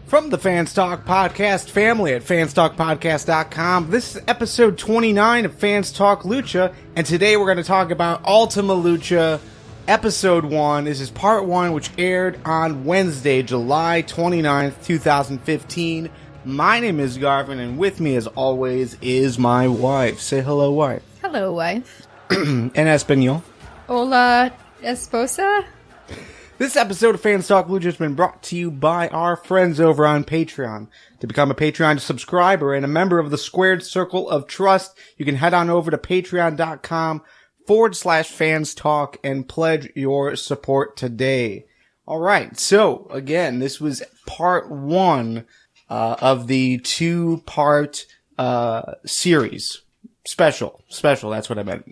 From the Fans Talk Podcast family at fanstalkpodcast.com, this is episode 29 of Fans Talk Lucha, and today we're going to talk about Ultima Lucha, episode 1. This is part 1, which aired on Wednesday, July 29th, 2015. My name is Garvin, and with me, as always, is my wife. Say hello, wife. Hello, wife. En Espanol. Hola, esposa. This episode of Fans Talk Lucha has been brought to you by our friends over on Patreon. To become a Patreon subscriber and a member of the Squared Circle of Trust, you can head on over to patreon.com/Fans Talk and pledge your support today. Alright, so again, this was part 1 of the 2-part series. Special, that's what I meant.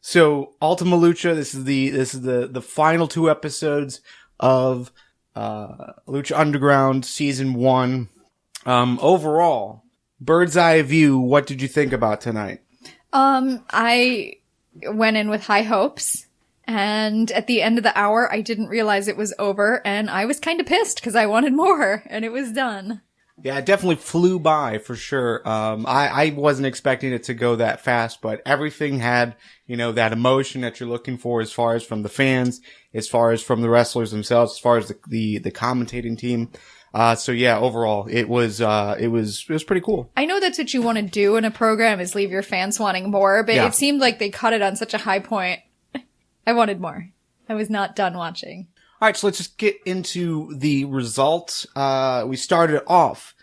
So Ultima Lucha, this is the final 2 episodes of Lucha Underground season 1. Overall, bird's eye view, what did you think about tonight? I went in with high hopes, and at the end of the hour, I didn't realize it was over, and I was kind of pissed because I wanted more, and it was done. Yeah, it definitely flew by for sure. I wasn't expecting it to go that fast, but everything had, that emotion that you're looking for as far as from the fans, as far as from the wrestlers themselves, as far as the commentating team. So yeah, overall, it was pretty cool. I know that's what you want to do in a program is leave your fans wanting more, but yeah. It seemed like they cut it on such a high point. I wanted more. I was not done watching. All right, so let's just get into the results. We started off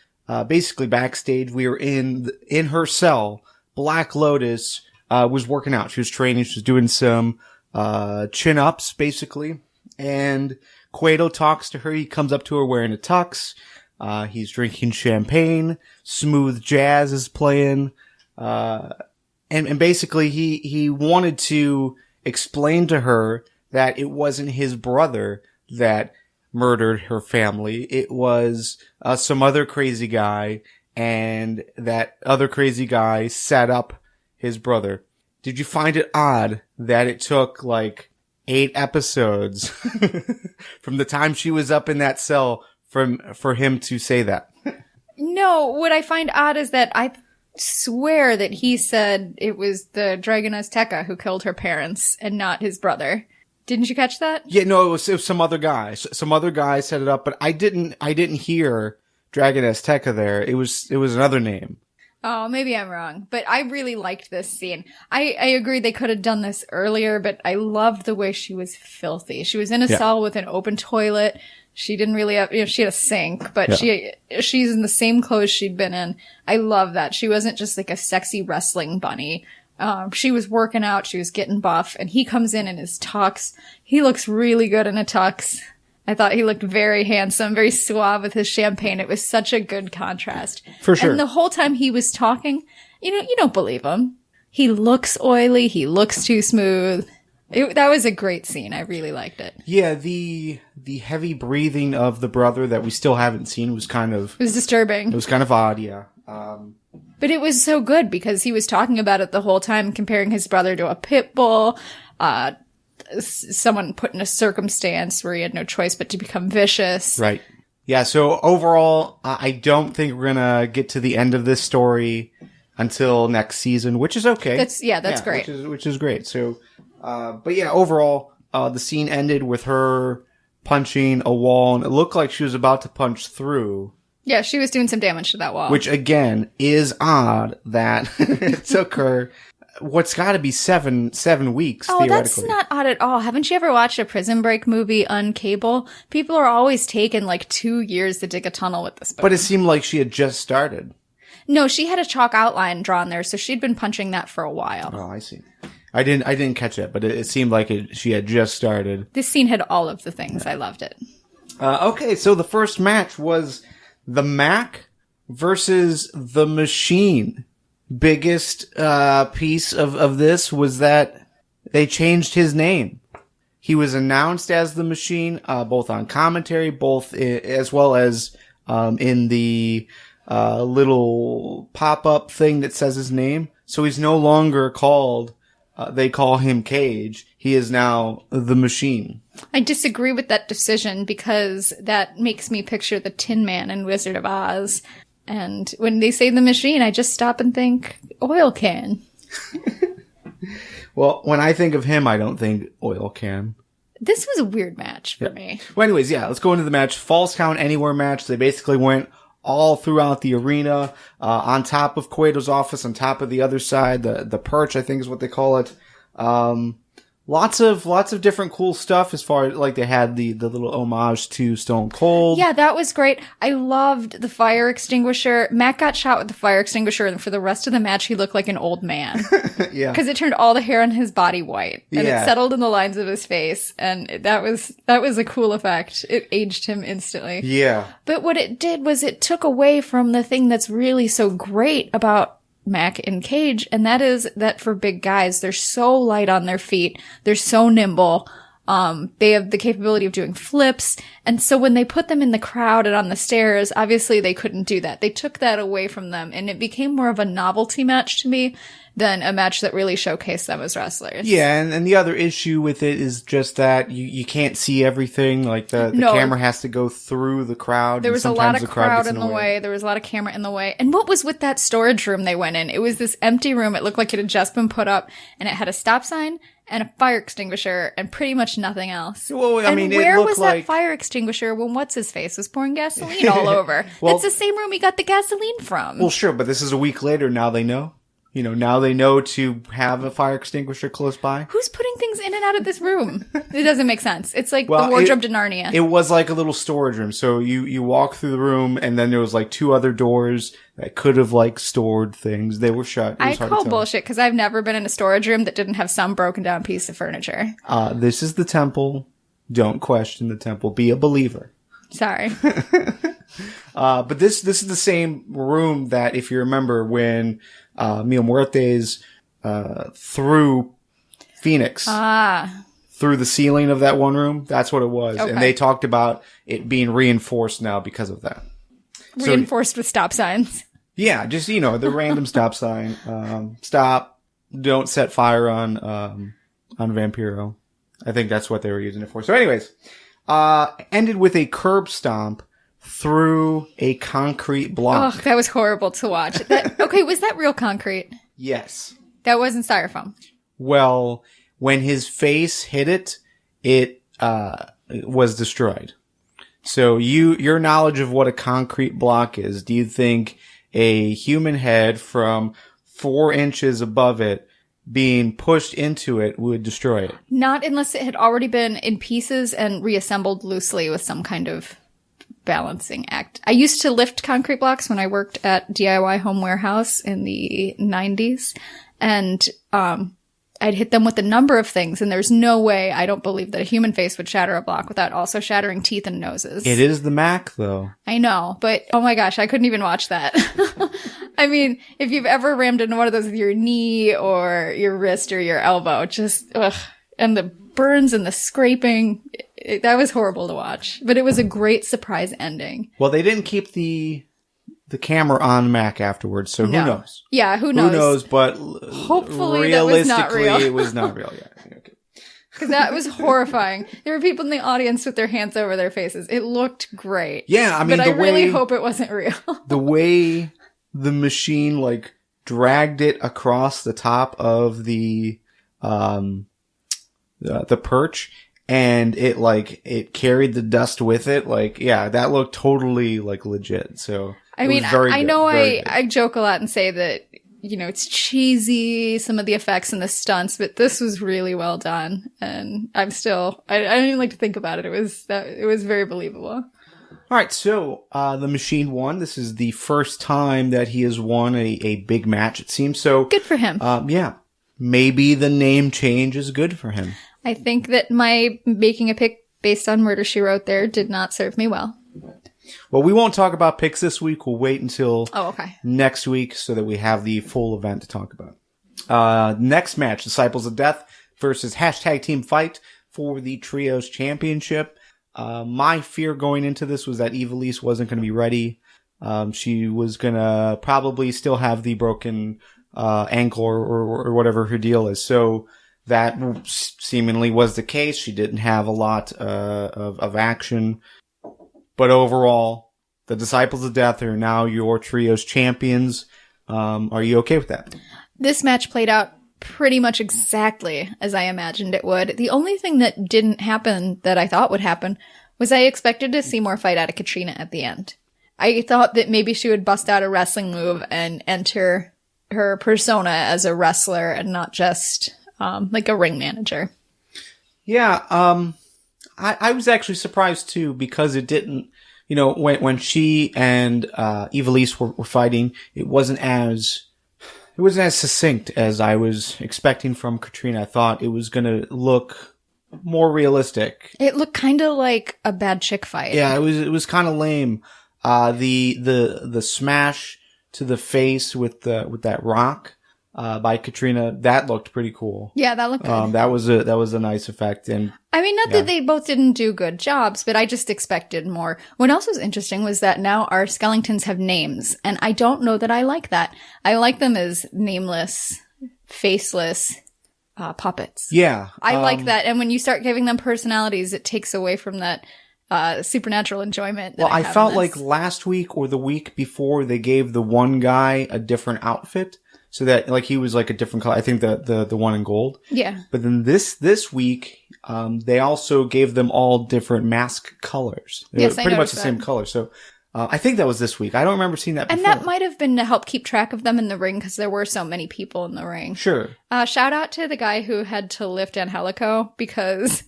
basically backstage. We were in her cell. Black Lotus was working out. She was training. She was doing some chin-ups, basically. And Cueto talks to her. He comes up to her wearing a tux. He's drinking champagne. Smooth jazz is playing. And basically he wanted to explain to her that it wasn't his brother that murdered her family. It was some other crazy guy, and that other crazy guy set up his brother. Did you find it odd that it took like 8 episodes from the time she was up in that cell for him to say that? No, what I find odd is that I swear that he said it was the Dragon Azteca who killed her parents and not his brother. Didn't you catch that? Yeah, no, it was some other guy. Some other guy set it up, but I didn't hear Dragon Azteca there. It was another name. Oh, maybe I'm wrong, but I really liked this scene. I agree they could have done this earlier, but I loved the way she was filthy. She was in a cell with an open toilet. She didn't really have, she had a sink, but she's in the same clothes she'd been in. I love that. She wasn't just like a sexy wrestling bunny. She was working out, she was getting buff, and he comes in his tux. He looks really good in a tux. I thought he looked very handsome, very suave with his champagne. It was such a good contrast. For sure. And the whole time he was talking, you don't believe him. He looks oily, he looks too smooth. That was a great scene. I really liked it. Yeah, the heavy breathing of the brother that we still haven't seen was kind of... It was disturbing. It was kind of odd, yeah. But it was so good because he was talking about it the whole time, comparing his brother to a pit bull, someone put in a circumstance where he had no choice but to become vicious. Right. Yeah, so overall, I don't think we're gonna get to the end of this story until next season, which is okay. That's great. Which is great. So, but yeah, overall, the scene ended with her punching a wall, and it looked like she was about to punch through. Yeah, she was doing some damage to that wall. Which, again, is odd that it took her what's got to be seven weeks, theoretically. That's not odd at all. Haven't you ever watched a Prison Break movie on cable? People are always taking like 2 years to dig a tunnel with this book. But it seemed like she had just started. No, she had a chalk outline drawn there, so she'd been punching that for a while. Oh, I see. I didn't catch it, but it seemed like she had just started. This scene had all of the things. I loved it. Okay, so the first match was the Mac versus the Machine. Biggest piece of this was that they changed his name. He was announced as the Machine, both on commentary, as well as in the little pop-up thing that says his name. So he's no longer called they call him Cage. He is now the Machine. I disagree with that decision because that makes me picture the Tin Man in Wizard of Oz. And when they say the Machine, I just stop and think oil can. Well, when I think of him, I don't think oil can. This was a weird match for me. Well, anyways, yeah, let's go into the match. Falls Count Anywhere match. They basically went all throughout the arena, on top of Cueto's office, on top of the other side, the perch, I think is what they call it. Lots of different cool stuff as far as, like, they had the little homage to Stone Cold. Yeah, that was great. I loved the fire extinguisher. Matt got shot with the fire extinguisher, and for the rest of the match, he looked like an old man. Yeah. Because it turned all the hair on his body white. And Yeah. it settled in the lines of his face. And that was a cool effect. It aged him instantly. Yeah. But what it did was it took away from the thing that's really so great about Mac and Cage, and that is that for big guys, they're so light on their feet. They're so nimble. They have the capability of doing flips. And so when they put them in the crowd and on the stairs, obviously they couldn't do that. They took that away from them, and it became more of a novelty match to me than a match that really showcased them as wrestlers. Yeah, and the other issue with it is just that you can't see everything. Like, the camera has to go through the crowd. There was a lot of crowd in the way. There was a lot of camera in the way. And what was with that storage room they went in? It was this empty room. It looked like it had just been put up, and it had a stop sign and a fire extinguisher and pretty much nothing else. Well, I mean, where it looked was like that fire extinguisher when what's-his-face was pouring gasoline all over? Well, that's the same room he got the gasoline from. Well, sure, but this is a week later. Now they know. You know, now they know to have a fire extinguisher close by. Who's putting things in and out of this room? It doesn't make sense. It's like the wardrobe to Narnia. It was like a little storage room. So you walk through the room, and then there was like two other doors that could have like stored things. They were shut. I call bullshit because I've never been in a storage room that didn't have some broken down piece of furniture. This is the temple. Don't question the temple. Be a believer. Sorry. But this is the same room that, if you remember, when Mil Muertes threw Phoenix through the ceiling of that one room, that's what it was. Okay. And they talked about it being reinforced now because of that. Reinforced with stop signs. Yeah, just, the random stop sign. Stop. Don't set fire on Vampiro. I think that's what they were using it for. So anyways, ended with a curb stomp through a concrete block. Oh, that was horrible to watch. Okay, was that real concrete? Yes. That wasn't styrofoam. Well, when his face hit it, it was destroyed. So your knowledge of what a concrete block is, do you think a human head from 4 inches above it being pushed into it would destroy it? Not unless it had already been in pieces and reassembled loosely with some kind of balancing act. I used to lift concrete blocks when I worked at DIY Home Warehouse in the 90s, and I'd hit them with a number of things, and there's no way, I don't believe, that a human face would shatter a block without also shattering teeth and noses. It is the Mac, though. I know, but oh my gosh, I couldn't even watch that. I mean, if you've ever rammed into one of those with your knee or your wrist or your elbow, just, ugh. And the burns and the scraping, that was horrible to watch. But it was a great surprise ending. Well, they didn't keep the camera on Mac afterwards, so who knows? Yeah, who knows? Who knows, but hopefully that was not real. It was not real, yeah. Okay. Because that was horrifying. There were people in the audience with their hands over their faces. It looked great. Yeah, I mean, but I really hope it wasn't real. The way the machine, like, dragged it across the top of the perch, and it carried the dust with it. Like, yeah, that looked totally, like, legit. So, I mean, I know I joke a lot and say that, it's cheesy, some of the effects and the stunts, but this was really well done. And I don't even like to think about it. It was very believable. All right, so the Machine won. This is the first time that he has won a big match, it seems. So good for him. Yeah, maybe the name change is good for him. I think that my making a pick based on Murder, She Wrote there did not serve me well. Well, we won't talk about picks this week. We'll wait until next week so that we have the full event to talk about. Next match, Disciples of Death versus #Team Fight for the Trios Championship. My fear going into this was that Ivelisse wasn't going to be ready. She was going to probably still have the broken ankle or whatever her deal is. So that seemingly was the case. She didn't have a lot of action. But overall, the Disciples of Death are now your trio's champions. Are you okay with that? This match played out pretty much exactly as I imagined it would. The only thing that didn't happen that I thought would happen was I expected to see more fight out of Katrina at the end. I thought that maybe she would bust out a wrestling move and enter her persona as a wrestler and not just like a ring manager. Yeah, I was actually surprised too, because it didn't, when she and Ivelisse were fighting, it wasn't as succinct as I was expecting from Katrina. I thought it was gonna look more realistic. It looked kind of like a bad chick fight. Yeah, it was kind of lame. The smash to the face with that rock by Katrina, that looked pretty cool. Yeah, that looked good. That was a nice effect. And I mean, not that they both didn't do good jobs, but I just expected more. What else was interesting was that now our Skellingtons have names, and I don't know that I like that. I like them as nameless, faceless puppets. Yeah. I like that. And when you start giving them personalities, it takes away from that supernatural enjoyment. Well, I felt like last week or the week before they gave the one guy a different outfit. So that, like, he was like a different color. I think the one in gold. Yeah. But then this week, they also gave them all different mask colors. They were pretty much the same color. So, I think that was this week. I don't remember seeing that before. And that might have been to help keep track of them in the ring, because there were so many people in the ring. Sure. Shout out to the guy who had to lift Angelico, because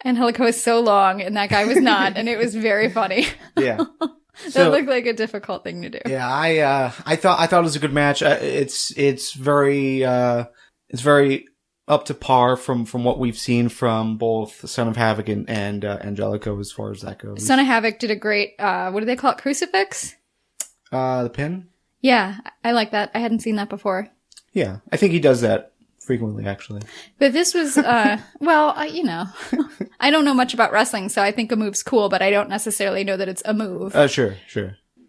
Angelico is so long and that guy was not, and it was very funny. Yeah. That looked like a difficult thing to do. Yeah, I thought it was a good match. It's very up to par from what we've seen from both Son of Havoc and Angelico as far as that goes. Son of Havoc did a great what do they call it? Crucifix? The pin? Yeah, I like that. I hadn't seen that before. Yeah, I think he does that frequently, actually. But this was, I don't know much about wrestling, so I think a move's cool, but I don't necessarily know that it's a move. Sure.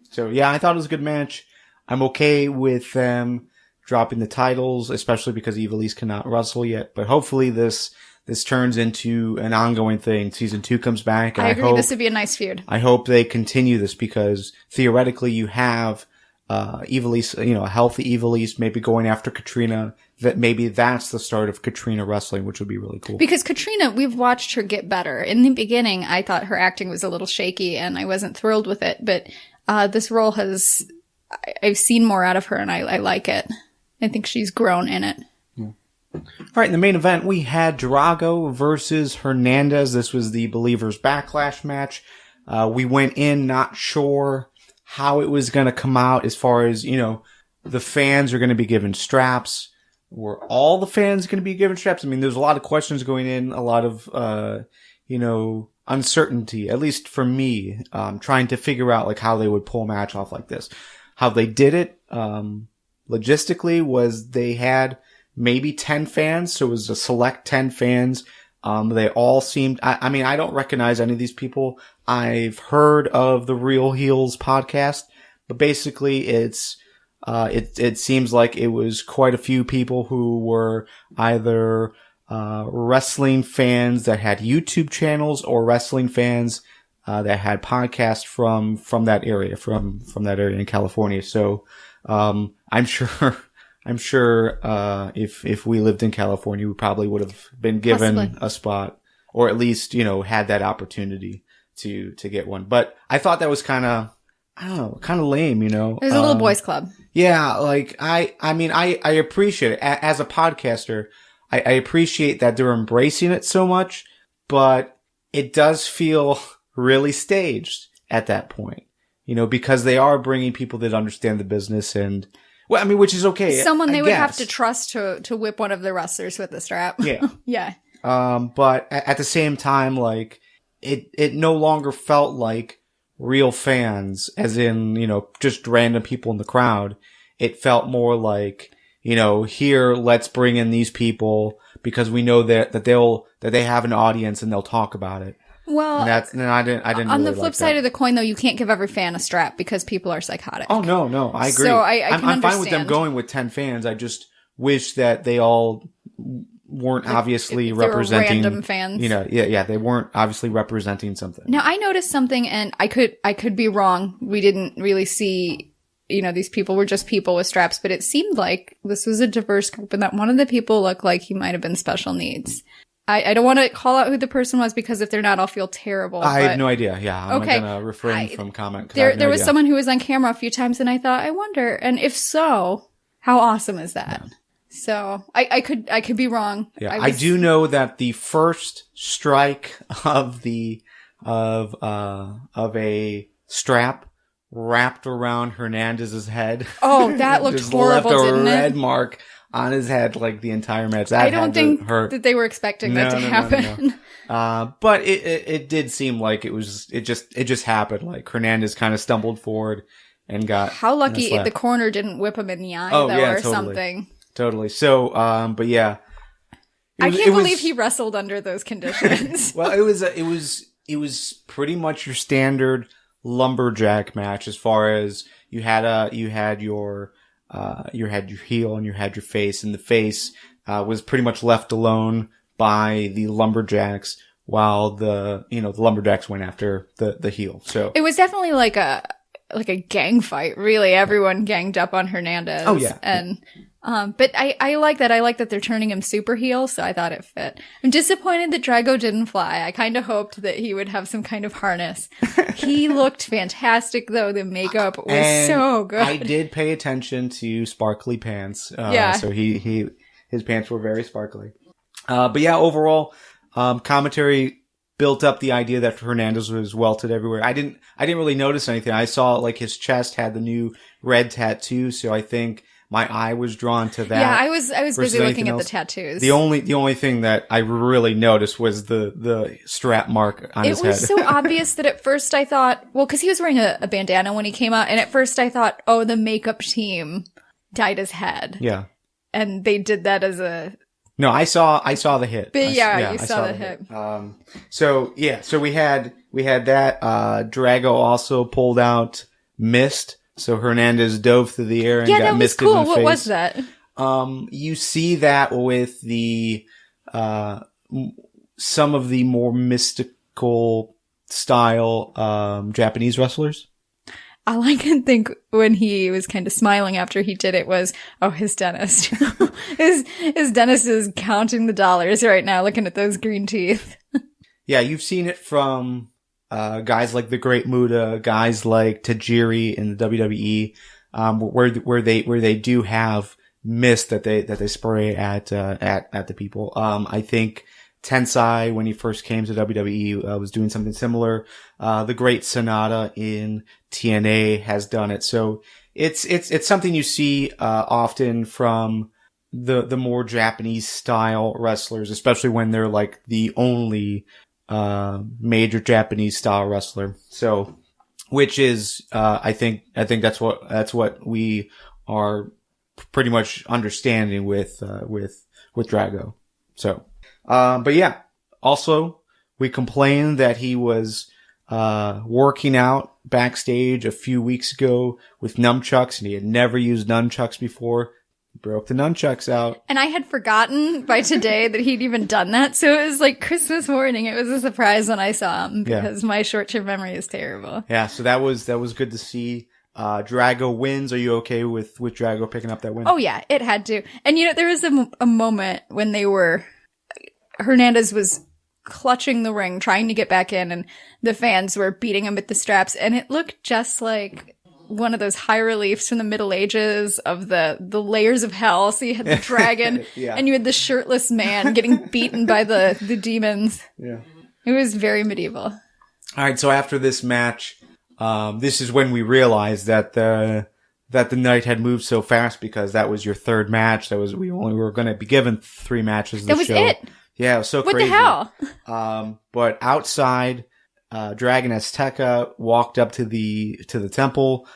So, yeah, I thought it was a good match. I'm okay with them dropping the titles, especially because Ivelisse cannot wrestle yet. But hopefully this turns into an ongoing thing. Season 2 comes back. And I agree. This would be a nice feud. I hope they continue this, because theoretically you have Ivelisse, a healthy Ivelisse, maybe going after Katrina. That maybe that's the start of Katrina wrestling, which would be really cool. Because Katrina, we've watched her get better. In the beginning, I thought her acting was a little shaky and I wasn't thrilled with it. But this role I've seen more out of her and I like it. I think she's grown in it. Yeah. All right, in the main event, we had Drago versus Hernandez. This was the Believers Backlash match. We went in not sure how it was going to come out, as far as, the fans are going to be given straps. Were all the fans going to be given straps? I mean, there's a lot of questions going in, a lot of, uncertainty, at least for me, trying to figure out like how they would pull a match off like this. How they did it, logistically, was they had maybe 10 fans. So it was a select 10 fans. They all seemed, I don't recognize any of these people. I've heard of the Real Heels podcast, but basically it seems like it was quite a few people who were either wrestling fans that had YouTube channels, or wrestling fans that had podcasts from that area, from that area in California. So I'm sure if we lived in California, we probably would have been given a spot, or at least had that opportunity to get one. But I thought that was kind of lame, It was a little boys club. Yeah, like, I appreciate it. As a podcaster, I appreciate that they're embracing it so much, but it does feel really staged at that point, because they are bringing people that understand the business and, which is okay. Someone they would have to trust to whip one of the wrestlers with the strap. Yeah. Yeah. But at the same time, like, it no longer felt like real fans, as in, just random people in the crowd. It felt more like, here, let's bring in these people because we know that they have an audience and they'll talk about it. Well, and I didn't on really the flip like side that. of the coin, though, you can't give every fan a strap because people are psychotic. Oh, no, I agree. So I'm fine with them going with 10 fans. I just wish that they all weren't obviously if they were representing random fans. They weren't obviously representing something. Now, I noticed something, and I could be wrong. We didn't really see, these people were just people with straps, but it seemed like this was a diverse group and that one of the people looked like he might have been special needs. I don't want to call out who the person was because if they're not, I'll feel terrible. I have no idea. Yeah, I'm okay. going to refrain from comment. There was someone who was on camera a few times, and I thought, I wonder, and if so, how awesome is that? Yeah. So I could be wrong. Yeah, I do know that the first strike of a strap wrapped around Hernandez's head. Oh, that looked horrible, didn't it? Left a red mark on his head like the entire match. I don't think that they were expecting that to happen. No. But it did seem like it just happened. Like Hernandez kind of stumbled forward and got. How lucky if the corner didn't whip him in the eye or something. Totally. So, but yeah. I can't believe he wrestled under those conditions. Well, it was pretty much your standard lumberjack match as far as you had your heel and you had your face, and the face was pretty much left alone by the lumberjacks while the lumberjacks went after the heel. So it was definitely like a gang fight, really. Everyone ganged up on Hernandez. Oh yeah. And but I like that. I like that they're turning him super heel, so I thought it fit. I'm disappointed that Drago didn't fly. I kind of hoped that he would have some kind of harness. He looked fantastic, though. The makeup was so good. I did pay attention to sparkly pants. So his pants were very sparkly. But yeah, overall, commentary built up the idea that Hernandez was welted everywhere. I didn't really notice anything. I saw like his chest had the new red tattoo, so I think my eye was drawn to that. Yeah, I was busy looking at the tattoos. The only thing that I really noticed was the strap mark on his head. It was so obvious that at first I thought, well, because he was wearing a bandana when he came out, and at first I thought, oh, the makeup team dyed his head. Yeah. And they did that as a... No, I saw the hit. But you saw the hit. So we had that. Drago also pulled out Mist. So Hernandez dove through the air and got misted in the face. What was that? You see that with the some of the more mystical style Japanese wrestlers. All I can think when he was kind of smiling after he did it was, oh, his dentist. his dentist is counting the dollars right now, looking at those green teeth. Yeah, you've seen it from guys like the Great Muta, guys like Tajiri in the WWE, where they do have mist that they spray at the people. I think Tensai, when he first came to WWE, was doing something similar. The Great Sonata in TNA has done it. So it's something you see often from the more Japanese style wrestlers, especially when they're like the only major Japanese style wrestler. So, which is I think that's what we are pretty much understanding with Drago. So, but yeah, also we complained that he was working out backstage a few weeks ago with nunchucks, and he had never used nunchucks before. He broke the nunchucks out. And I had forgotten by today that he'd even done that. So it was like Christmas morning. It was a surprise when I saw him because my short-term memory is terrible. Yeah, so that was good to see. Drago wins. Are you okay with Drago picking up that win? Oh yeah, it had to. And there was a moment when Hernandez was clutching the ring, trying to get back in, and the fans were beating him with the straps, and it looked just like one of those high reliefs from the Middle Ages of the layers of hell. So you had the dragon, and you had the shirtless man getting beaten by the demons. Yeah, it was very medieval. All right, so after this match, this is when we realized that the night had moved so fast, because that was your third match. We were going to be given 3 matches. That was it. Yeah, it was so crazy. What the hell? But outside, Dragon Azteca walked up to the temple.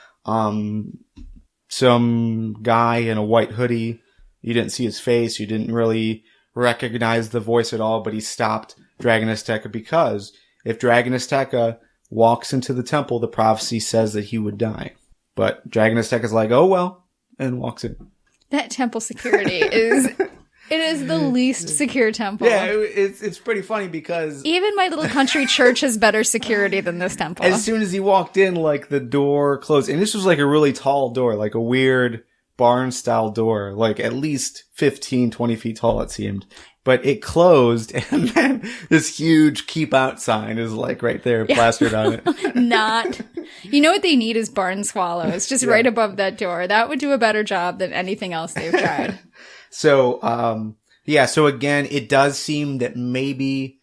Some guy in a white hoodie. You didn't see his face. You didn't really recognize the voice at all, but he stopped Dragon Azteca because if Dragon Azteca walks into the temple, the prophecy says that he would die. But Dragon Azteca's like, oh well, and walks in. That temple security it is the least secure temple. Yeah, it's pretty funny because even my little country church has better security than this temple. As soon as he walked in, like the door closed, and this was like a really tall door, like a weird barn style door, like at least 15, 20 feet tall it seemed. But it closed, and then this huge keep out sign is like right there plastered on it. Not. You know what they need is barn swallows, just right above that door. That would do a better job than anything else they've tried. So, so again, it does seem that maybe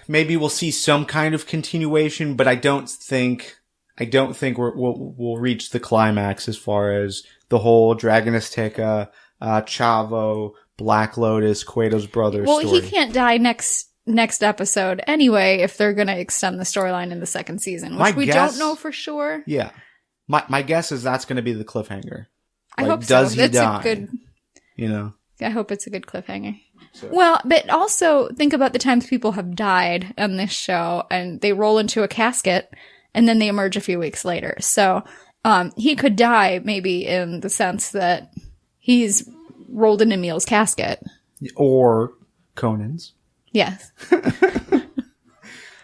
we'll see some kind of continuation, but I don't think we'll reach the climax as far as the whole Dragon Azteca, Chavo, Black Lotus, Cueto's brother story. Well, he can't die next episode anyway if they're going to extend the storyline in the second season, which we don't know for sure. Yeah. My guess is that's going to be the cliffhanger. I hope so. Does he die? I hope it's a good cliffhanger. So. Well, but also think about the times people have died on this show and they roll into a casket and then they emerge a few weeks later. So, he could die maybe in the sense that he's rolled in Emil's casket. Or Conan's. Yes.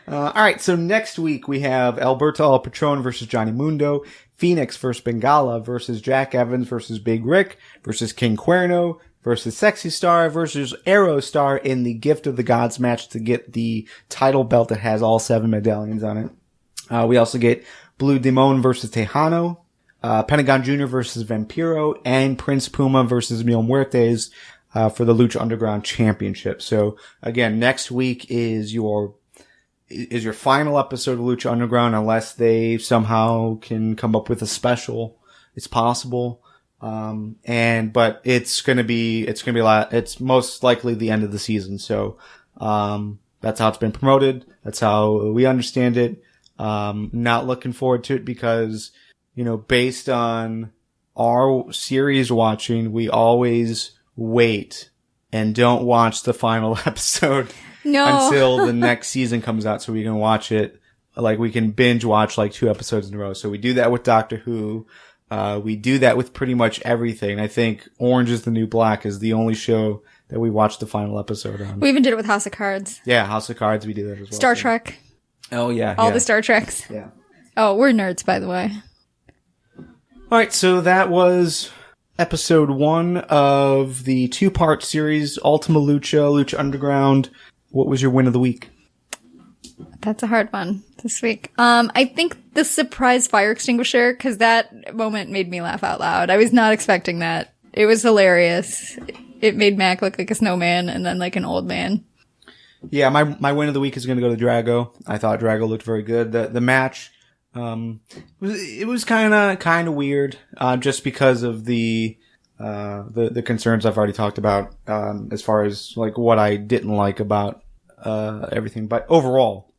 All right. So next week we have Alberto El Patron versus Johnny Mundo, Phoenix versus Bengala versus Jack Evans versus Big Rick versus King Cuerno versus Sexy Star versus Aerostar in the Gift of the Gods match to get the title belt that has all 7 medallions on it. We also get Blue Demon versus Tejano, Pentagon Jr. versus Vampiro, and Prince Puma versus Mil Muertes for the Lucha Underground Championship. So again, next week is your final episode of Lucha Underground, unless they somehow can come up with a special. It's possible. But it's most likely the end of the season. So, that's how it's been promoted. That's how we understand it. Not looking forward to it because, based on our series watching, we always wait and don't watch the final episode. No. Until the next season comes out so we can watch it. Like we can binge watch like 2 episodes in a row. So we do that with Doctor Who. We do that with pretty much everything. I think Orange is the New Black is the only show that we watched the final episode on. We even did it with House of Cards. Yeah, House of Cards, we do that as well. Star Trek. Oh yeah. All the Star Treks. Yeah. Oh, we're nerds, by the way. All right, so that was episode 1 of the 2-part series, Ultima Lucha, Lucha Underground. What was your win of the week? That's a hard one this week. I think the surprise fire extinguisher, because that moment made me laugh out loud. I was not expecting that. It was hilarious. It made Mac look like a snowman and then like an old man. Yeah, my win of the week is going to go to Drago. I thought Drago looked very good. The match, it was kind of weird, just because of the concerns I've already talked about, as far as like what I didn't like about, everything. But overall,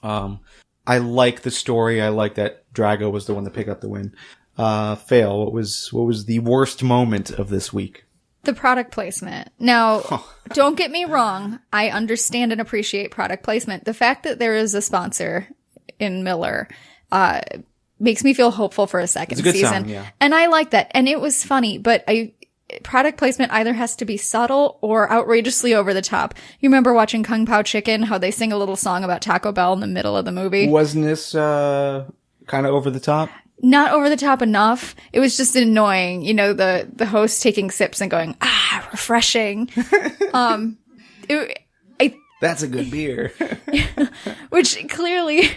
I like the story. I like that Drago was the one to pick up the win. Fail. What was the worst moment of this week? The product placement. Now, don't get me wrong. I understand and appreciate product placement. The fact that there is a sponsor in Miller, makes me feel hopeful for a second season. Sign, yeah. And I like that. And it was funny, but product placement either has to be subtle or outrageously over the top. You remember watching Kung Pao Chicken, how they sing a little song about Taco Bell in the middle of the movie? Wasn't this, kind of over the top? Not over the top enough. It was just annoying. The host taking sips and going, refreshing. That's a good beer. Which clearly,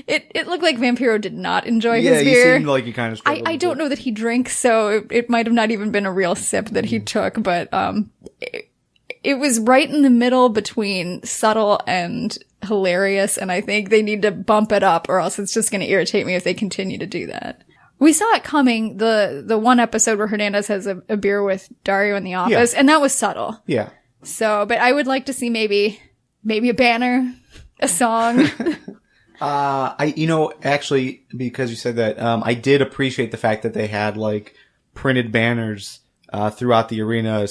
it looked like Vampiro did not enjoy his beer. Yeah, he seemed like he kind of struggled. I don't know that he drinks, so it might have not even been a real sip that he took, but it was right in the middle between subtle and hilarious, and I think they need to bump it up, or else it's just going to irritate me if they continue to do that. We saw it coming, the one episode where Hernandez has a beer with Dario in the office, and that was subtle. Yeah. So, but I would like to see maybe a banner, a song. Actually, because you said that, I did appreciate the fact that they had like printed banners, throughout the arena,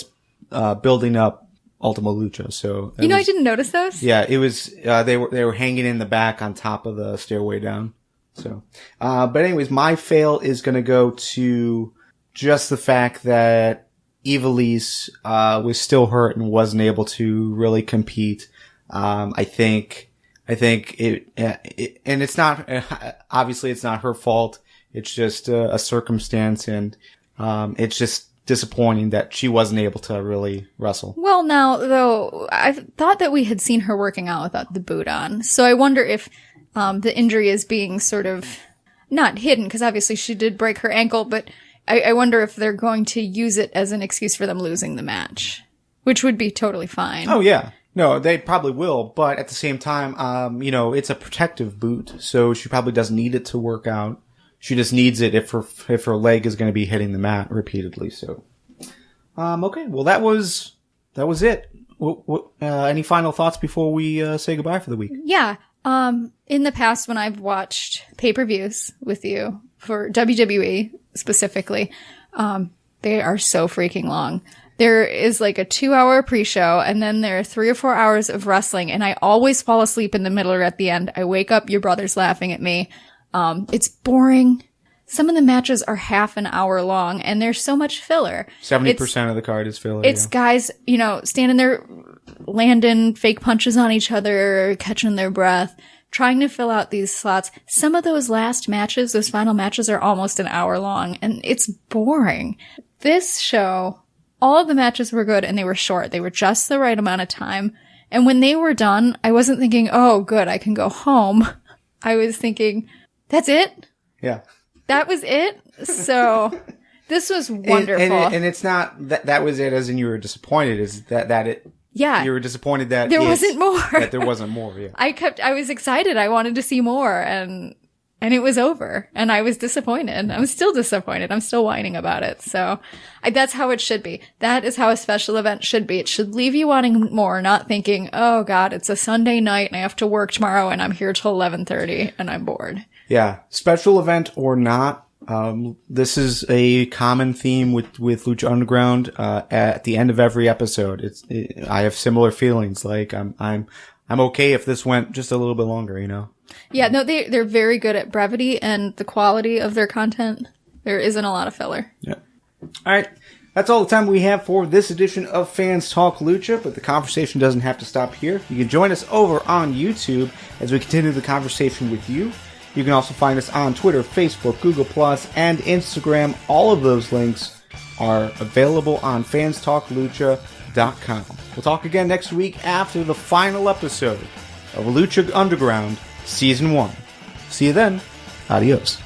building up, Ultima Lucha. So I didn't notice those. Yeah, it was. They were hanging in the back on top of the stairway down. So, but anyways, my fail is going to go to just the fact that Ivelisse was still hurt and wasn't able to really compete. I think it, and it's not, obviously it's not her fault. It's just a circumstance, and it's just disappointing that she wasn't able to really wrestle. Well, now, though, I thought that we had seen her working out without the boot on. So I wonder if the injury is being sort of not hidden, because obviously she did break her ankle, but I wonder if they're going to use it as an excuse for them losing the match, which would be totally fine. Oh, yeah. No, they probably will, but at the same time, it's a protective boot, so she probably doesn't need it to work out. She just needs it if her leg is going to be hitting the mat repeatedly. So, okay. Well, that was it. Any final thoughts before we say goodbye for the week? Yeah. In the past, when I've watched pay-per-views with you for WWE specifically, they are so freaking long. There is like a 2-hour pre-show, and then there are 3 or 4 hours of wrestling, and I always fall asleep in the middle or at the end. I wake up, your brother's laughing at me. It's boring. Some of the matches are half an hour long, and there's so much filler. 70% of the card is filler. It's guys, standing there landing fake punches on each other, catching their breath, trying to fill out these slots. Some of those those final matches are almost an hour long, and it's boring. This show, all of the matches were good, and they were short. They were just the right amount of time. And when they were done, I wasn't thinking, oh, good, I can go home. I was thinking, that's it? Yeah. That was it? So this was wonderful. And it's not that was it as in you were disappointed, is that it. Yeah. You were disappointed that there wasn't more. That there wasn't more, yeah. I was excited. I wanted to see more, and it was over, and I was disappointed. I'm still disappointed. I'm still whining about it. So that's how it should be. That is how a special event should be. It should leave you wanting more, not thinking, oh God, it's a Sunday night and I have to work tomorrow and I'm here till 11:30 and I'm bored. Yeah. Special event or not, this is a common theme with Lucha Underground. At the end of every episode, I have similar feelings. Like I'm okay if this went just a little bit longer, Yeah, no, they're very good at brevity and the quality of their content. There isn't a lot of filler. Yeah. All right. That's all the time we have for this edition of Fans Talk Lucha, but the conversation doesn't have to stop here. You can join us over on YouTube as we continue the conversation with you. You can also find us on Twitter, Facebook, Google+, and Instagram. All of those links are available on fanstalklucha.com. We'll talk again next week after the final episode of Lucha Underground Season 1. See you then. Adios.